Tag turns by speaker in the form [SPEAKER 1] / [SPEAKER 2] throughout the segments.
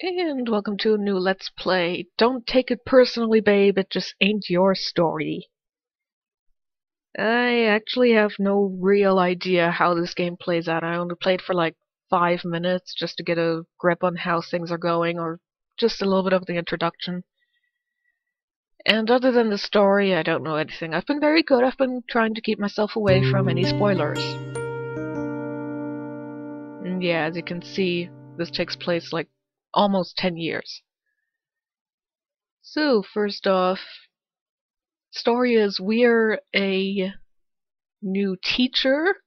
[SPEAKER 1] And welcome to a new Let's Play. Don't take it personally, babe, it just ain't your story. I actually have no real idea how this game plays out. I only played for like 5 minutes just to get a grip on how things are going, or just a little bit of the introduction. And other than the story, I don't know anything. I've been very good. I've been trying to keep myself away from any spoilers. And yeah, as you can see, this takes place like almost 10 years. So, first off, story is we're a new teacher,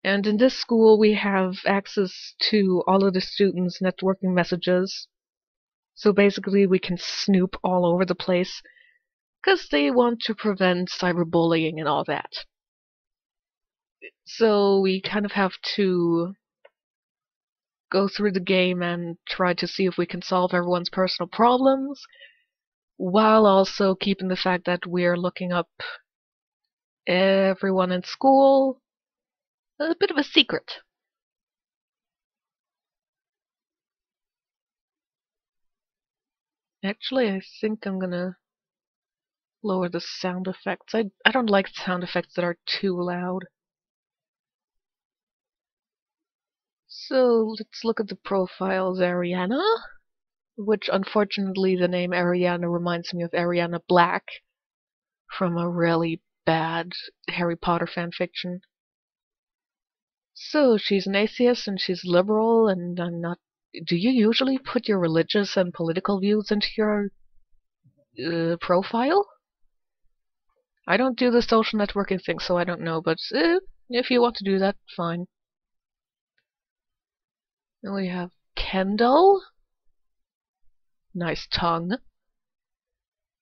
[SPEAKER 1] and in this school we have access to all of the students' networking messages. So basically we can snoop all over the place because they want to prevent cyberbullying and all that. So we kind of have to go through the game and try to see if we can solve everyone's personal problems, while also keeping the fact that we're looking up everyone in school. A bit of a secret. Actually, I think I'm gonna lower the sound effects. I don't like sound effects that are too loud. So let's look at the profiles. Ariana, which unfortunately the name Ariana reminds me of Ariana Black from a really bad Harry Potter fanfiction. So she's an atheist and she's liberal, and I'm not. Do you usually put your religious and political views into your profile? I don't do the social networking thing, so I don't know, but if you want to do that, fine. Then we have Kendall. Nice tongue.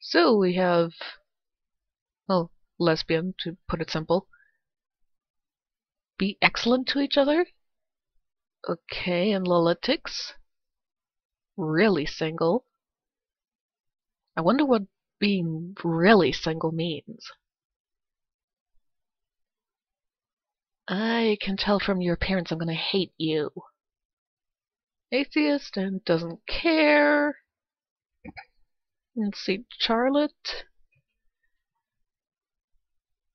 [SPEAKER 1] So we have, well, lesbian, to put it simple. Be excellent to each other. Okay, and Lolitics. Really single. I wonder what being really single means. I can tell from your appearance I'm gonna hate you. Atheist and doesn't care. Let's see, Charlotte.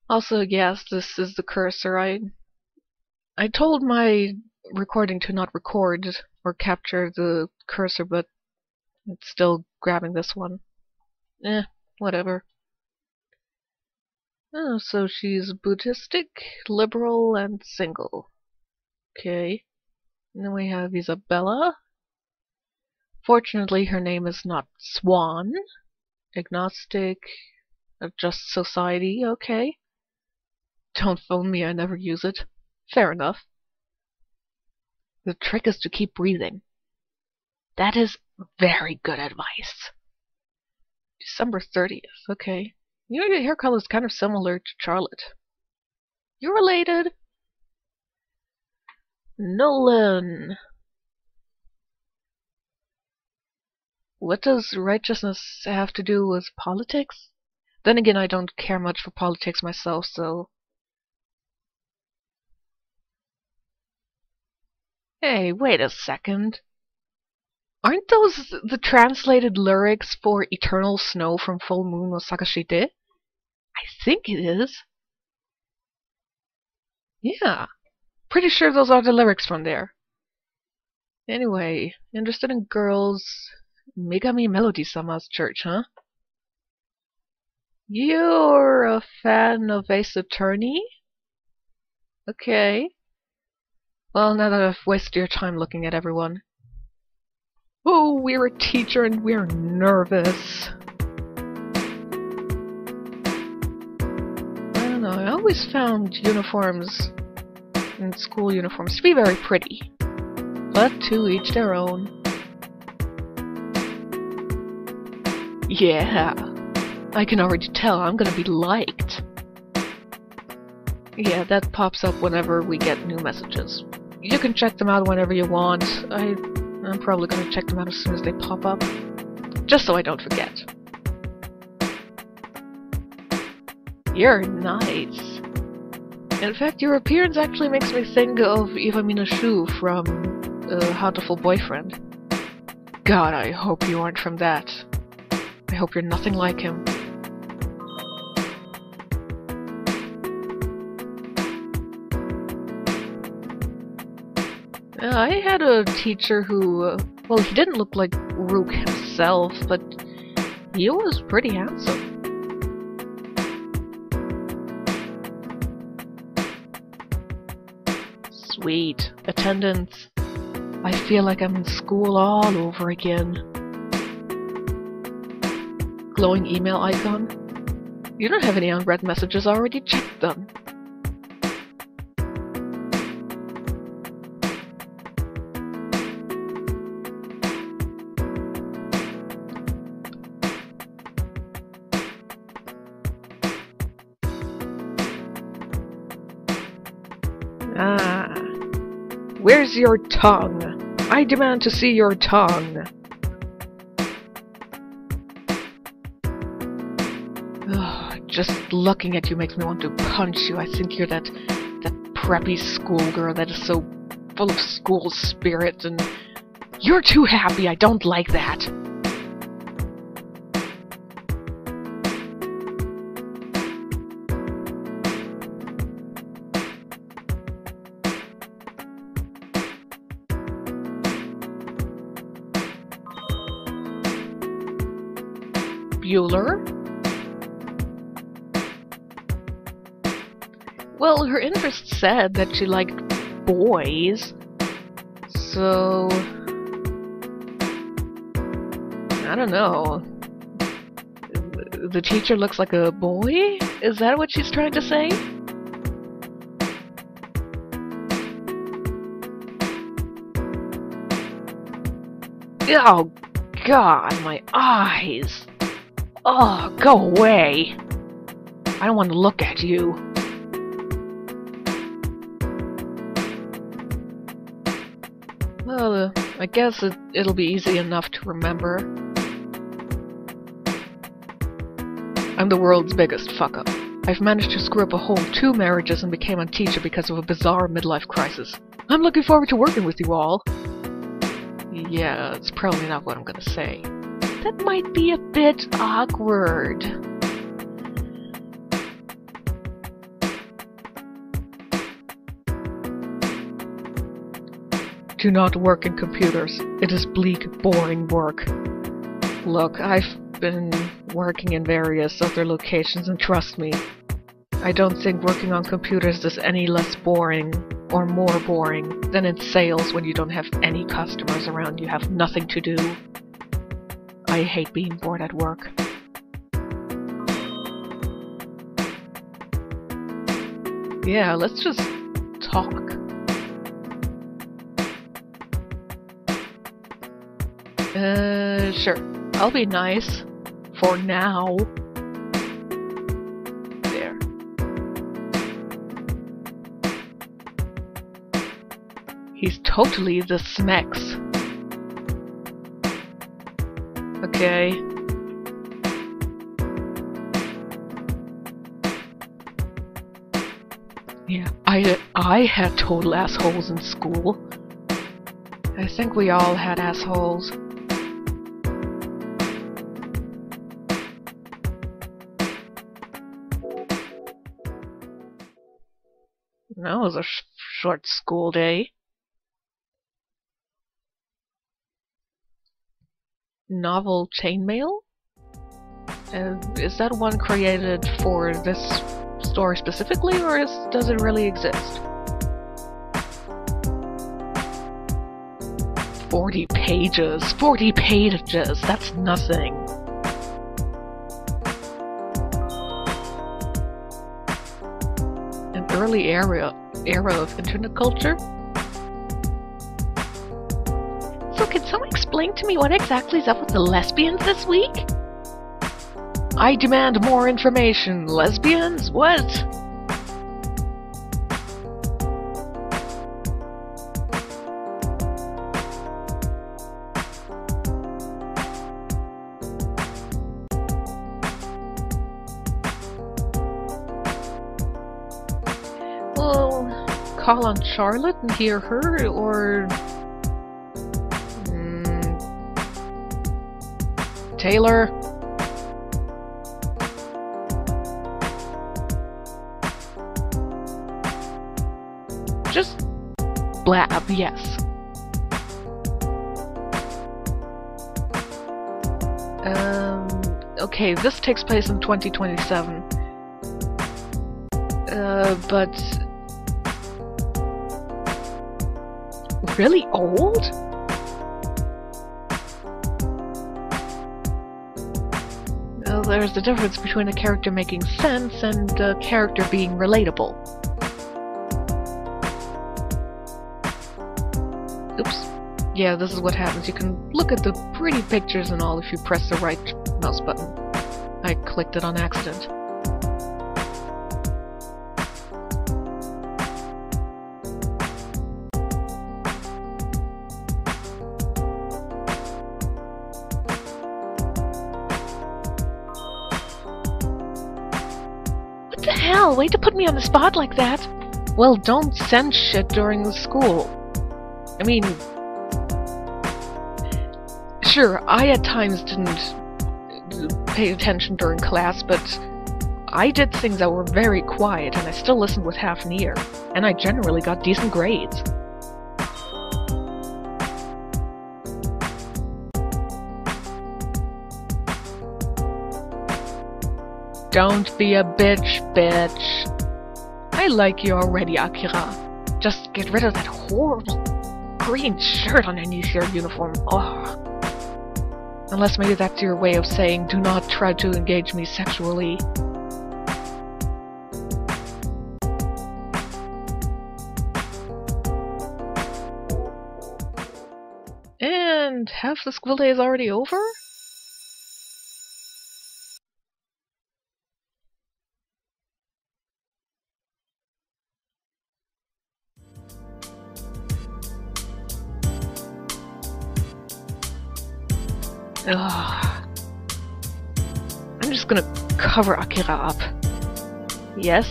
[SPEAKER 1] Also, yes, this is the cursor. I told my recording to not record or capture the cursor, but it's still grabbing this one. Whatever. Oh, so she's Buddhistic, liberal, and single. Okay. And then we have Isabella. Fortunately, her name is not Swan. Agnostic, a just society, okay. Don't phone me, I never use it. Fair enough. The trick is to keep breathing. That is very good advice. December 30th, okay. You know, your hair color is kind of similar to Charlotte. You're related. Nolan. What does righteousness have to do with politics? Then again, I don't care much for politics myself, so... Hey, wait a second. Aren't those the translated lyrics for Eternal Snow from Full Moon no Sakashite? I think it is. Yeah. Pretty sure those are the lyrics from there. Anyway, interested in girls. Megami Melody-sama's church, huh? You're a fan of Ace Attorney? Okay. Well, now that I've wasted your time looking at everyone. Oh, we're a teacher and we're nervous. I don't know, I always found uniforms and school uniforms to be very pretty. But to each their own. Yeah, I can already tell I'm gonna be liked. Yeah, that pops up whenever we get new messages. You can check them out whenever you want. I'm probably gonna check them out as soon as they pop up. Just so I don't forget. You're nice. In fact, your appearance actually makes me think of Eva Minashu from Hatoful boyfriend. God, I hope you aren't from that. I hope you're nothing like him. I had a teacher who, well, he didn't look like Rook himself, but he was pretty handsome. Sweet. Attendance. I feel like I'm in school all over again. Glowing email icon. You don't have any unread messages, already checked them. Ah. Where's your tongue? I demand to see your tongue. Ugh, just looking at you makes me want to punch you. I think you're that preppy schoolgirl that is so full of school spirit, and you're too happy. I don't like that. Bueller? Well, her interest said that she liked boys, so I don't know. The teacher looks like a boy? Is that what she's trying to say? Oh God, my eyes! Oh, go away! I don't want to look at you. Well, I guess it'll be easy enough to remember. I'm the world's biggest fuck-up. I've managed to screw up a whole 2 marriages and became a teacher because of a bizarre midlife crisis. I'm looking forward to working with you all. Yeah, it's probably not what I'm gonna say. That might be a bit awkward. Do not work in computers. It is bleak, boring work. Look, I've been working in various other locations, and trust me, I don't think working on computers is any less boring or more boring than in sales when you don't have any customers around, you have nothing to do. I hate being bored at work. Yeah, let's just talk. Sure. I'll be nice. For now. There. He's totally the Smex. Okay. Yeah, I had total assholes in school. I think we all had assholes. That was a short school day. Novel chainmail? Is that one created for this story specifically, or does it really exist? 40 pages! 40 pages! That's nothing! An early era of internet culture? So can someone explain to me what exactly is up with the lesbians this week? I demand more information. Lesbians? What? Well, call on Charlotte and hear her, or Taylor. Just blab, yes. Okay, this takes place in 2027. But... really old? Well, there's the difference between a character making sense and a character being relatable. Oops. Yeah, this is what happens. You can look at the pretty pictures and all if you press the right mouse button. I clicked it on accident. What the hell? Way to put me on the spot like that! Well, don't send shit during the school. I mean... sure, I at times didn't pay attention during class, but I did things that were very quiet and I still listened with half an ear, and I generally got decent grades. Don't be a bitch, bitch. I like you already, Akira. Just get rid of that horrible green shirt underneath your uniform. Oh. Unless maybe that's your way of saying, do not try to engage me sexually. And half the school day is already over? Ugh. I'm just gonna cover Akira up. Yes?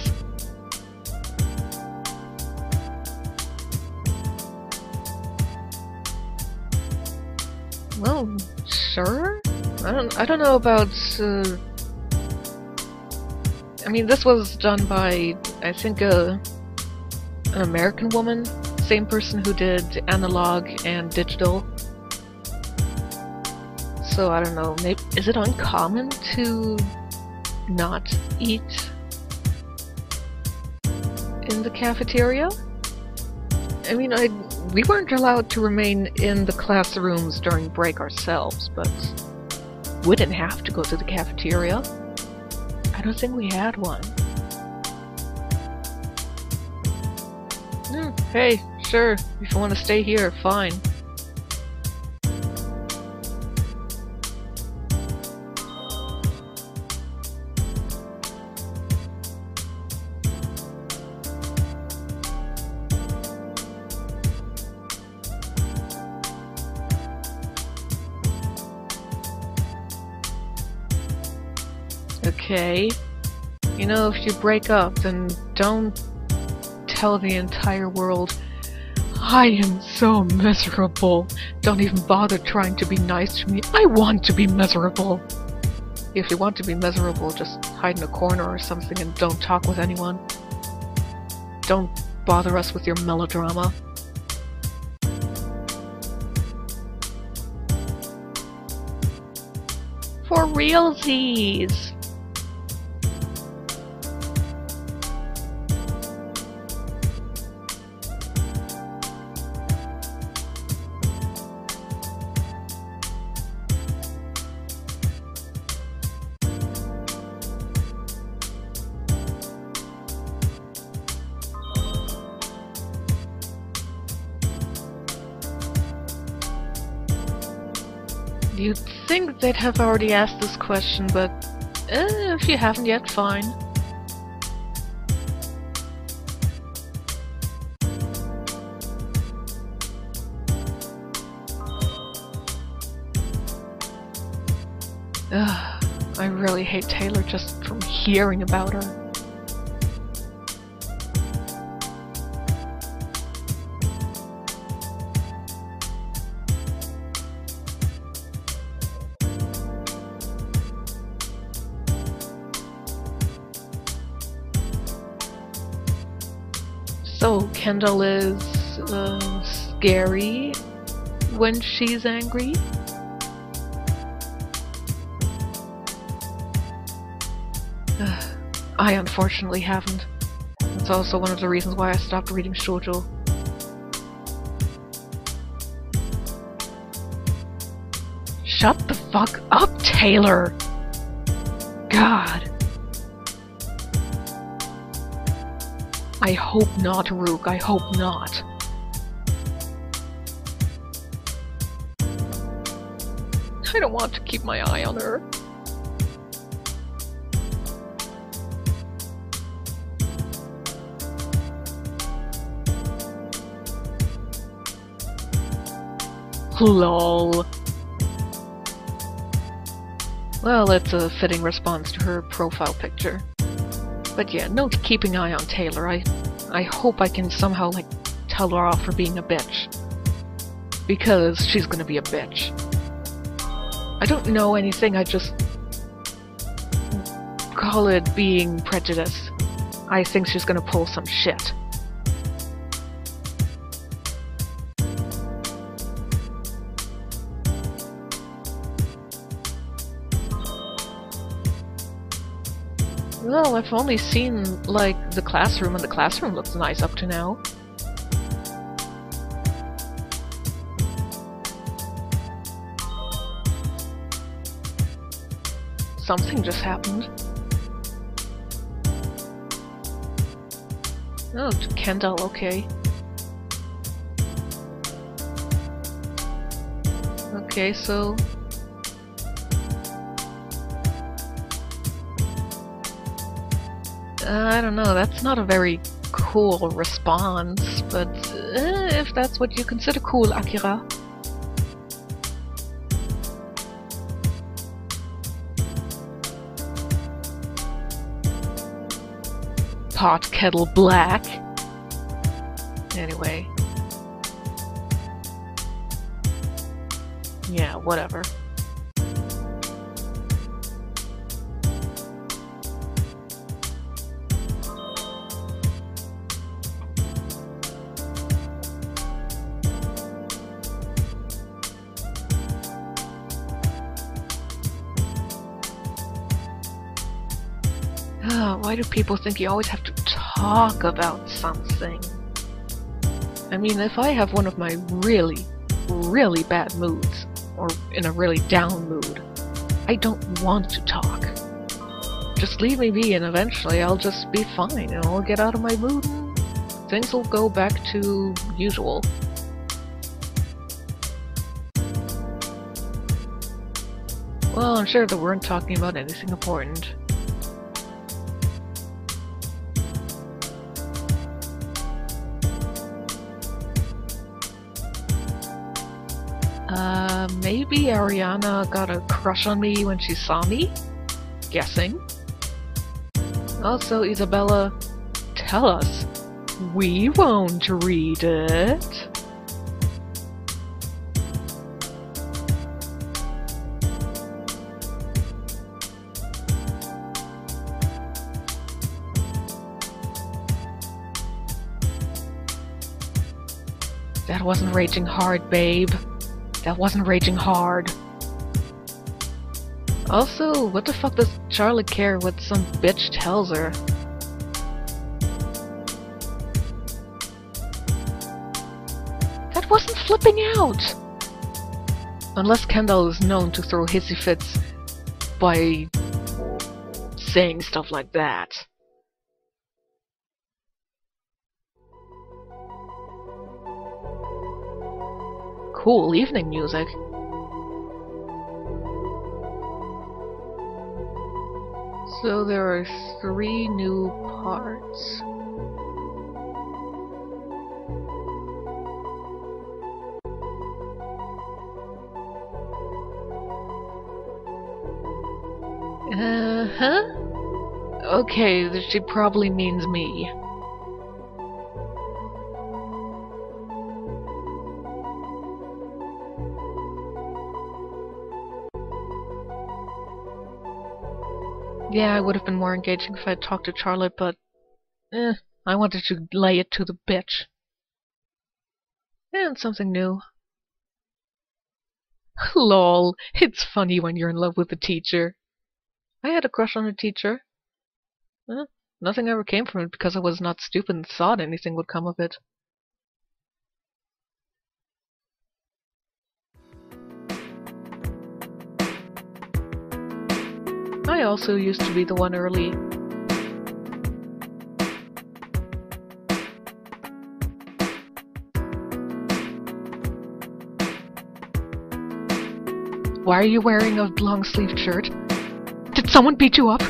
[SPEAKER 1] Well, sure? I don't know about, I mean, this was done by, I think, an American woman. Same person who did analog and digital. So, I don't know, maybe, is it uncommon to not eat in the cafeteria? I mean, we weren't allowed to remain in the classrooms during break ourselves, but we didn't have to go to the cafeteria. I don't think we had one. Hey, sure, if you want to stay here, fine. Okay. You know, if you break up, then don't tell the entire world, I am so miserable. Don't even bother trying to be nice to me. I want to be miserable. If you want to be miserable, just hide in a corner or something and don't talk with anyone. Don't bother us with your melodrama. For realsies! You'd think they'd have already asked this question, but if you haven't yet, fine. Ugh, I really hate Taylor just from hearing about her. Kendall is scary when she's angry. I unfortunately haven't. That's also one of the reasons why I stopped reading shoujo. Shut the fuck up, Taylor! God. I hope not, Rook. I hope not. I don't want to keep my eye on her. LOL. Well, it's a fitting response to her profile picture. But yeah, no keeping eye on Taylor. I hope I can somehow, like, tell her off for being a bitch. Because she's gonna be a bitch. I don't know anything, I just call it being prejudiced. I think she's gonna pull some shit. Well, I've only seen, like, the classroom, and the classroom looks nice up to now. Something just happened. Oh, Kendall, okay. Okay, so... I don't know, that's not a very cool response, but if that's what you consider cool, Akira. Pot kettle black. Anyway. Yeah, whatever. Why do people think you always have to talk about something? I mean, if I have one of my really, really bad moods, or in a really down mood, I don't want to talk. Just leave me be and eventually I'll just be fine and I'll get out of my mood and things will go back to usual. Well, I'm sure they weren't talking about anything important. Maybe Ariana got a crush on me when she saw me? Guessing. Also, Isabella, tell us. We won't read it. That wasn't raging hard, babe. That wasn't raging hard. Also, what the fuck does Charlotte care what some bitch tells her? That wasn't flipping out! Unless Kendall is known to throw hissy fits by saying stuff like that. Cool evening music. So there are 3 new parts. Okay, she probably means me. Yeah, I would have been more engaging if I had talked to Charlotte, but I wanted to lay it to the bitch. And something new. Lol, it's funny when you're in love with a teacher. I had a crush on a teacher. Nothing ever came from it because I was not stupid and thought anything would come of it. I also used to be the one early. Why are you wearing a long-sleeved shirt? Did someone beat you up?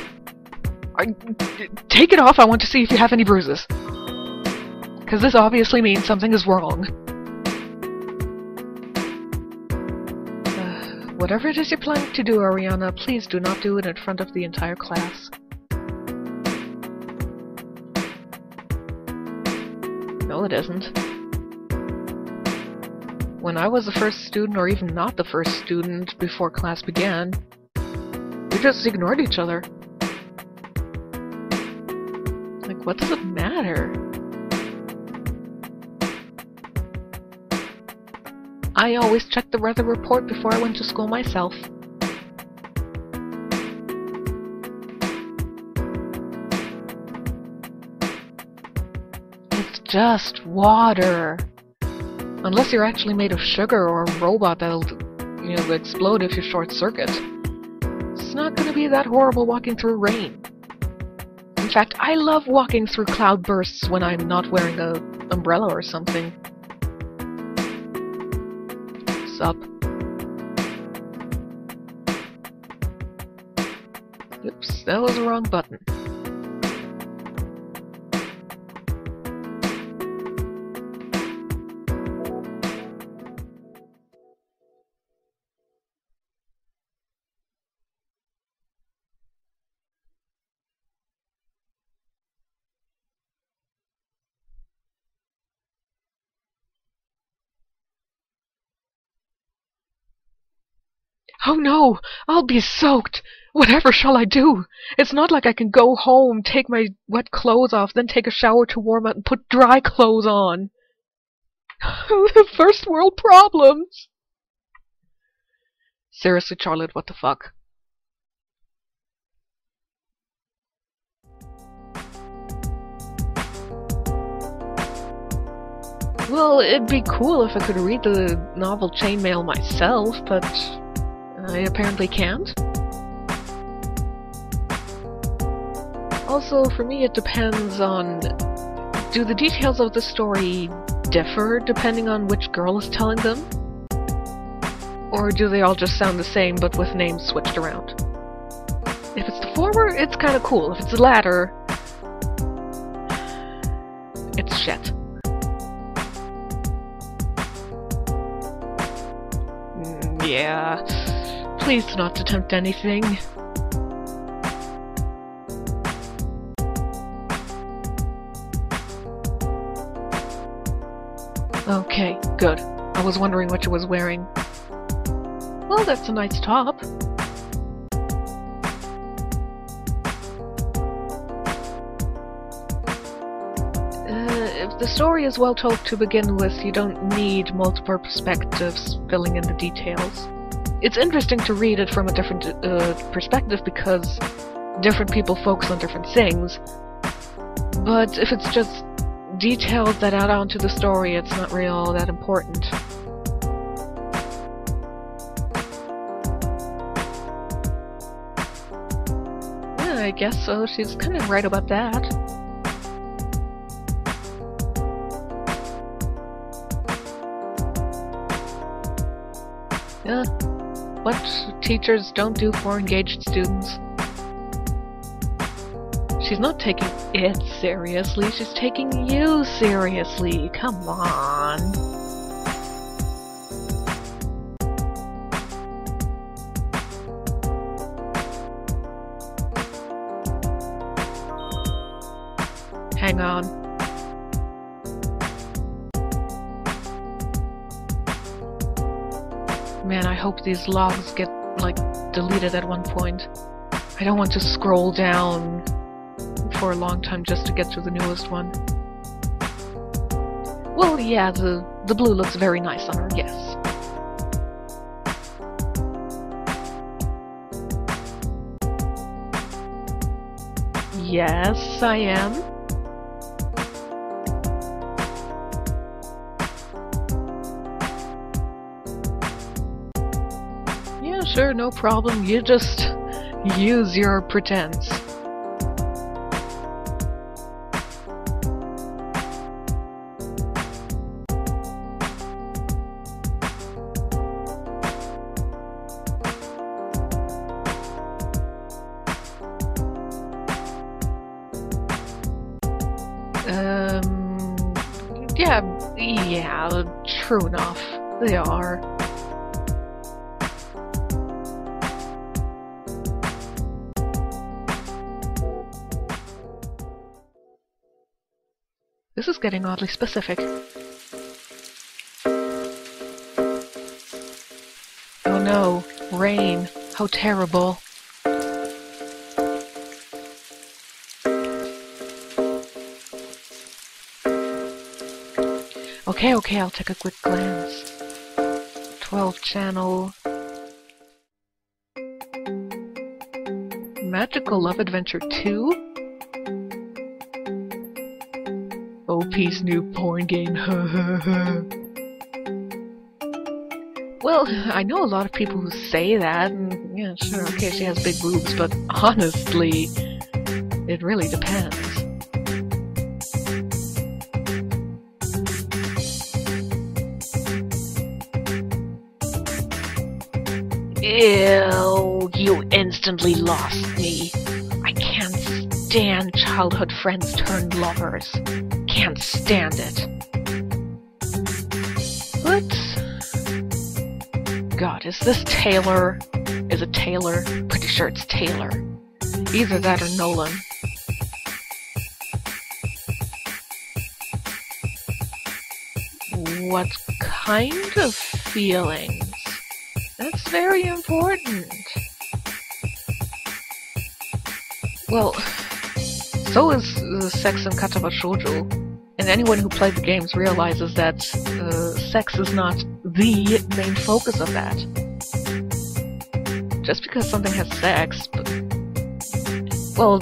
[SPEAKER 1] Take it off, I want to see if you have any bruises. Because this obviously means something is wrong. Whatever it is you're planning to do, Ariana, please do not do it in front of the entire class. No, it isn't. When I was the first student, or even not the first student, before class began, we just ignored each other. Like, what does it matter? I always checked the weather report before I went to school myself. It's just water. Unless you're actually made of sugar or a robot that'll, explode if you short circuit. It's not gonna be that horrible walking through rain. In fact, I love walking through cloud bursts when I'm not wearing an umbrella or something. Sup? Oops, that was the wrong button. Oh no! I'll be soaked! Whatever shall I do? It's not like I can go home, take my wet clothes off, then take a shower to warm up and put dry clothes on. First world problems! Seriously, Charlotte, what the fuck? Well, it'd be cool if I could read the novel Chainmail myself, but I apparently can't. Also, for me it depends on... Do the details of the story differ depending on which girl is telling them? Or do they all just sound the same but with names switched around? If it's the former, it's kinda cool. If it's the latter... it's shit. Yeah... Please do not attempt anything. Okay, good. I was wondering what you was wearing. Well, that's a nice top. If the story is well told to begin with, you don't need multiple perspectives filling in the details. It's interesting to read it from a different perspective because different people focus on different things. But if it's just details that add on to the story, it's not really all that important. Yeah, I guess so. She's kind of right about that. Yeah. What teachers don't do for engaged students. She's not taking it seriously, she's taking you seriously. Come on. Hang on. Man, I hope these logs get, deleted at one point. I don't want to scroll down for a long time just to get to the newest one. Well, yeah, the the blue looks very nice on her, yes. Yes, I am. Yeah, sure, no problem. You just use your pretense. Yeah, true enough. They are. This is getting oddly specific. Oh no, rain. How terrible. Okay, I'll take a quick glance. 12 channel. Magical Love Adventure 2? OP's new porn game, Well, I know a lot of people who say that, and yeah, sure, okay, she has big boobs, but honestly, it really depends. Ew, you instantly lost me. I can't stand childhood friends turned lovers. Can't stand it. What? God, is this Taylor? Is it Taylor? Pretty sure it's Taylor. Either that or Nolan. What kind of feelings? That's very important. Well, so is sex in Kataba Shoujo, and anyone who played the games realizes that sex is not the main focus of that. Just because something has sex, but, well,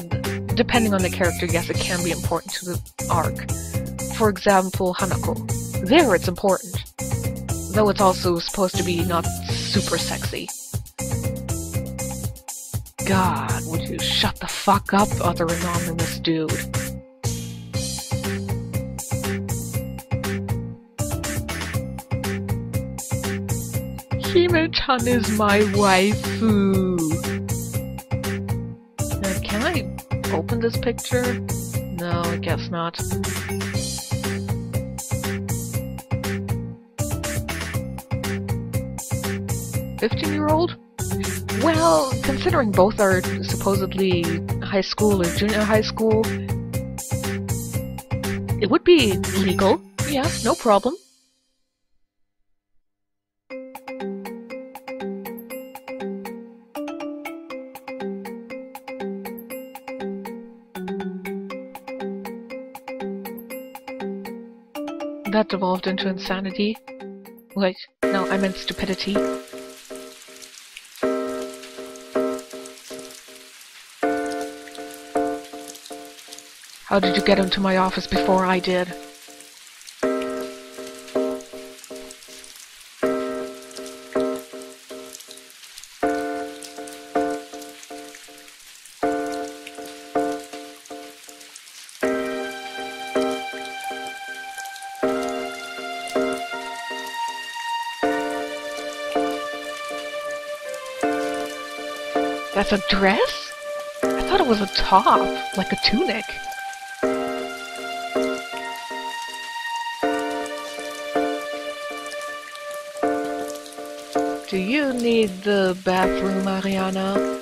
[SPEAKER 1] depending on the character, yes, it can be important to the arc. For example, Hanako. There it's important, though it's also supposed to be not super sexy. God, would you shut the fuck up, other anonymous dude? Hime-chan is my waifu. Can I open this picture? No, I guess not. "15-year-old? Well, considering both are supposedly high school or junior high school, it would be legal. Yeah, no problem." That devolved into insanity. Wait, no, I meant stupidity. How did you get into my office before I did? That's a dress? I thought it was a top, like a tunic. Do you need the bathroom, Ariana?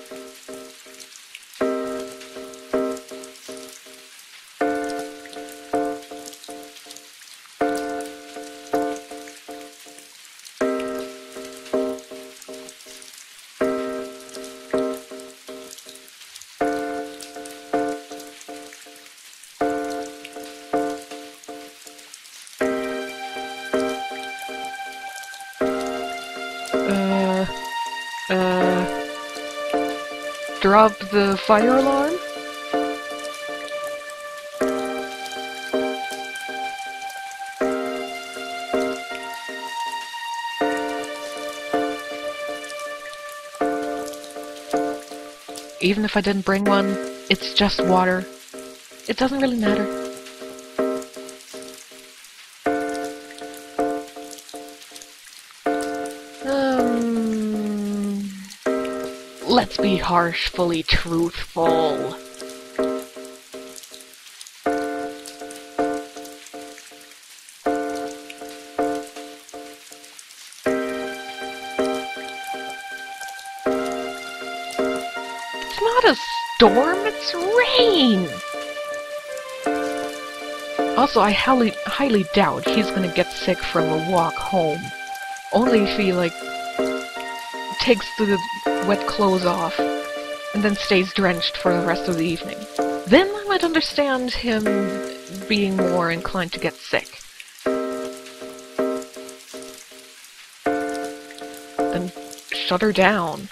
[SPEAKER 1] drop the fire alarm? Even if I didn't bring one, it's just water. It doesn't really matter. Let's be harshly truthful. It's not a storm, it's rain! Also, I highly doubt he's gonna get sick from a walk home. Only if he, like, takes the wet clothes off and then stays drenched for the rest of the evening. Then I might understand him being more inclined to get sick. Then shut her down.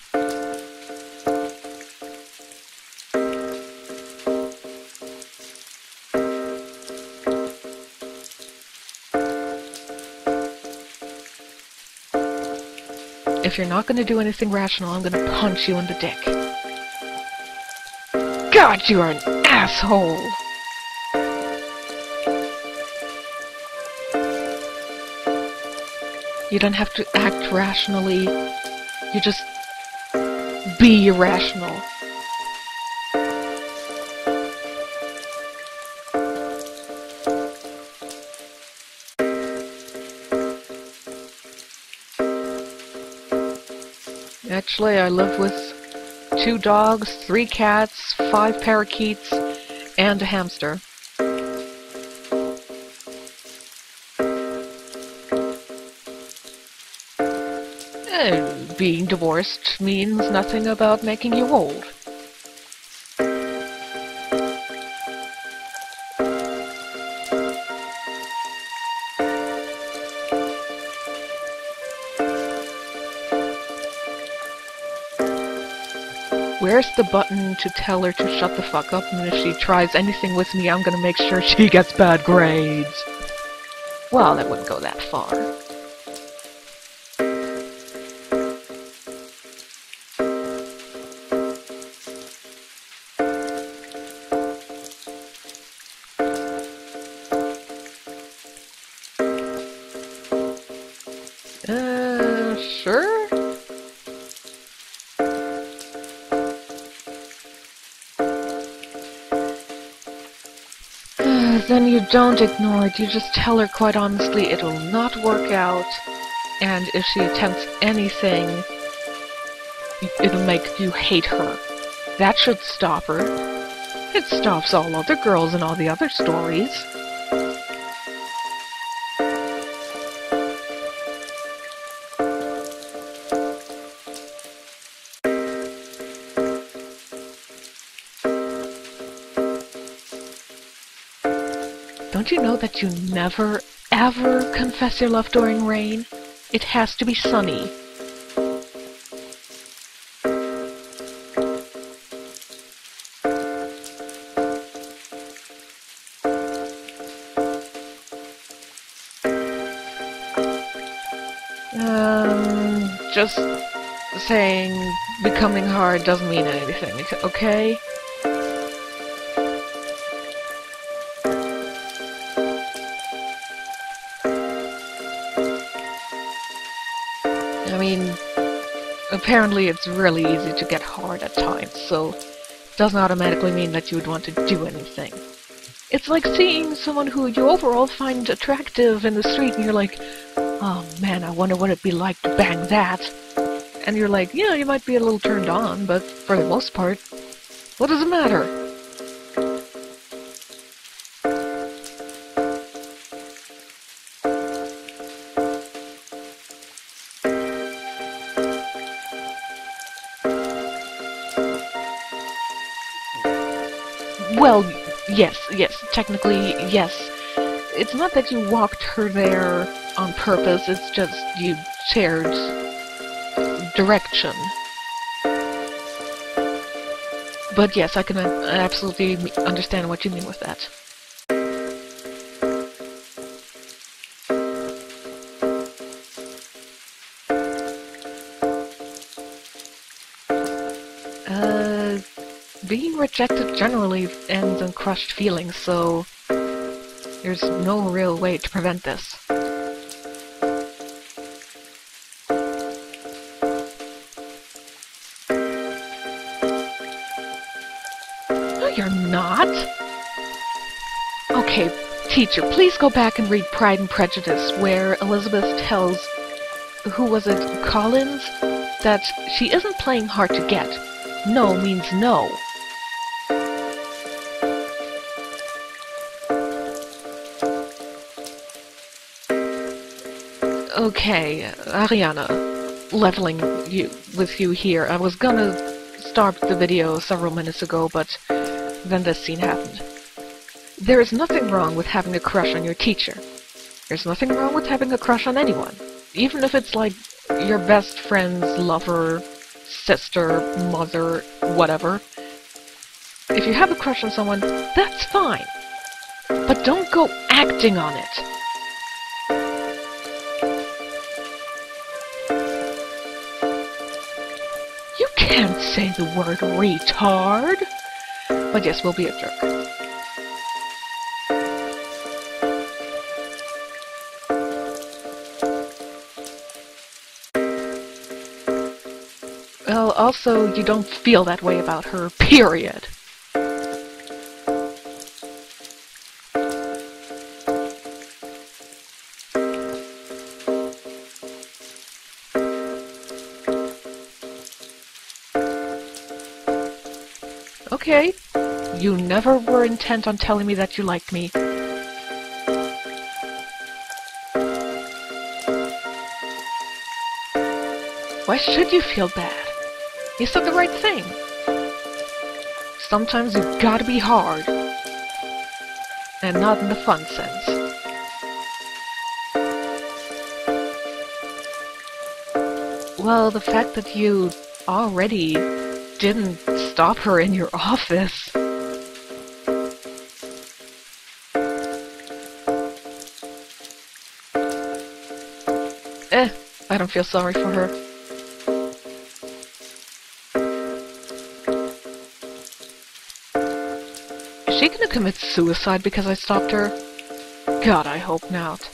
[SPEAKER 1] If you're not gonna do anything rational, I'm gonna punch you in the dick. God, you are an asshole! You don't have to act rationally. You just be irrational. Actually, I live with 2 dogs, 3 cats, 5 parakeets, and a hamster. Being divorced means nothing about making you old. Where's the button to tell her to shut the fuck up, and if she tries anything with me, I'm gonna make sure she gets bad grades? Well, that wouldn't go that far. Sure? Then you don't ignore it, you just tell her quite honestly it will not work out, and if she attempts anything, it'll make you hate her. That should stop her. It stops all other girls in all the other stories. Don't you know that you never, ever confess your love during rain? It has to be sunny. Just saying becoming hard doesn't mean anything, okay? I mean, apparently it's really easy to get hard at times, so it doesn't automatically mean that you would want to do anything. It's like seeing someone who you overall find attractive in the street and you're like, oh man, I wonder what it'd be like to bang that. And you're like, yeah, you might be a little turned on, but for the most part, what does it matter? Well, yes, technically, yes. It's not that you walked her there on purpose, it's just you shared direction. But yes, I can absolutely understand what you mean with that. Being rejected generally ends in crushed feelings, so there's no real way to prevent this. No, you're not! Okay, teacher, please go back and read Pride and Prejudice, where Elizabeth tells, who was it, Collins, that she isn't playing hard to get. No means no. Okay, Ariana, leveling with you here. I was gonna start the video several minutes ago, but then this scene happened. There is nothing wrong with having a crush on your teacher. There's nothing wrong with having a crush on anyone. Even if it's like your best friend's lover, sister, mother, whatever. If you have a crush on someone, that's fine. But don't go acting on it. You can't say the word retard. But yes, we'll be a jerk. Well, also, you don't feel that way about her, period. Okay, you never were intent on telling me that you liked me. Why should you feel bad? You said the right thing. Sometimes you gotta be hard. And not in the fun sense. Well, the fact that you already didn't stop her in your office. I don't feel sorry for her. Is she gonna commit suicide because I stopped her? God, I hope not.